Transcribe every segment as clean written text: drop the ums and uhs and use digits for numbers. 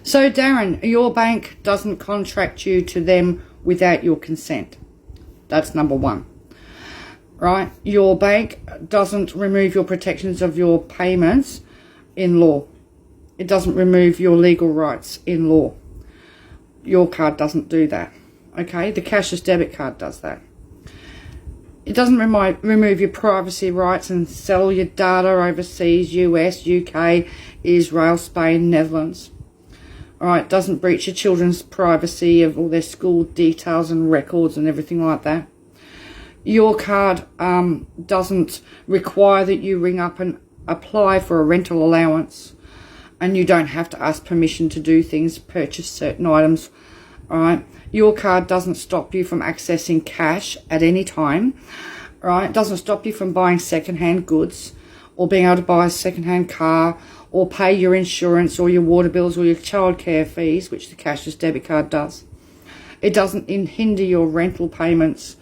So Darren, your bank doesn't contract you to them without your consent. That's number one. Right? Your bank doesn't remove your protections of your payments in law. It doesn't remove your legal rights in law. Your card doesn't do that. Okay? The cashless debit card does that. It doesn't remove your privacy rights and sell your data overseas, US, UK, Israel, Spain, Netherlands. Alright, it doesn't breach your children's privacy of all their school details and records and everything like that. Your card doesn't require that you ring up and apply for a rental allowance, and you don't have to ask permission to do things, purchase certain items. Alright, your card doesn't stop you from accessing cash at any time. Right, it doesn't stop you from buying second-hand goods or being able to buy a second-hand car or pay your insurance or your water bills or your childcare fees, which the cashless debit card does. It doesn't hinder your rental payments.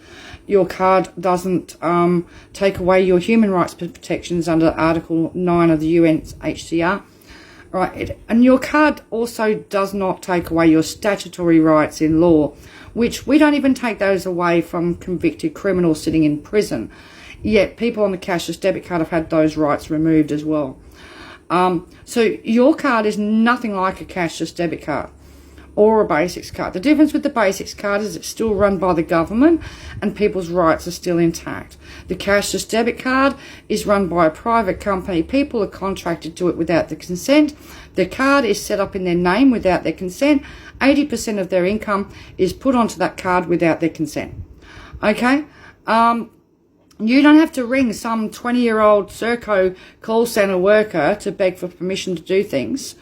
Your card doesn't take away your human rights protections under Article 9 of the UNHCR. Right, and your card also does not take away your statutory rights in law, which we don't even take those away from convicted criminals sitting in prison. Yet people on the cashless debit card have had those rights removed as well. So your card is nothing like a cashless debit card or a basics card. The difference with the basics card is it's still run by the government and people's rights are still intact. The cashless debit card is run by a private company. People are contracted to it without the consent. The card is set up in their name without their consent. 80% of their income is put onto that card without their consent. Okay? You don't have to ring some 20-year-old Serco call centre worker to beg for permission to do things.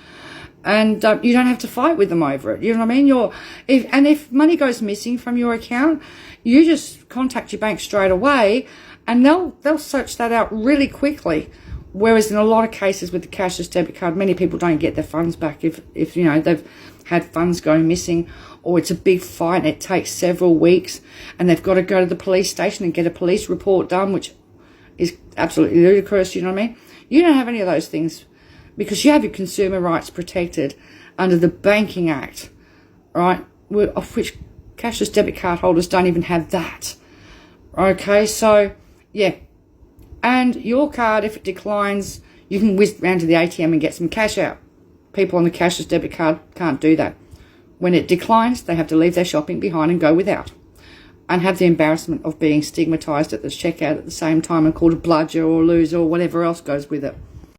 And you don't have to fight with them over it. You know what I mean? If money goes missing from your account, you just contact your bank straight away, and they'll search that out really quickly. Whereas in a lot of cases with the cashless debit card, many people don't get their funds back if you know they've had funds go missing, or it's a big fight and it takes several weeks, and they've got to go to the police station and get a police report done, which is absolutely ludicrous. You know what I mean? You don't have any of those things, because you have your consumer rights protected under the Banking Act, right, of which cashless debit card holders don't even have that. Okay, so, yeah. And your card, if it declines, you can whiz round to the ATM and get some cash out. People on the cashless debit card can't do that. When it declines, they have to leave their shopping behind and go without, and have the embarrassment of being stigmatised at the checkout at the same time and called a bludger or loser or whatever else goes with it.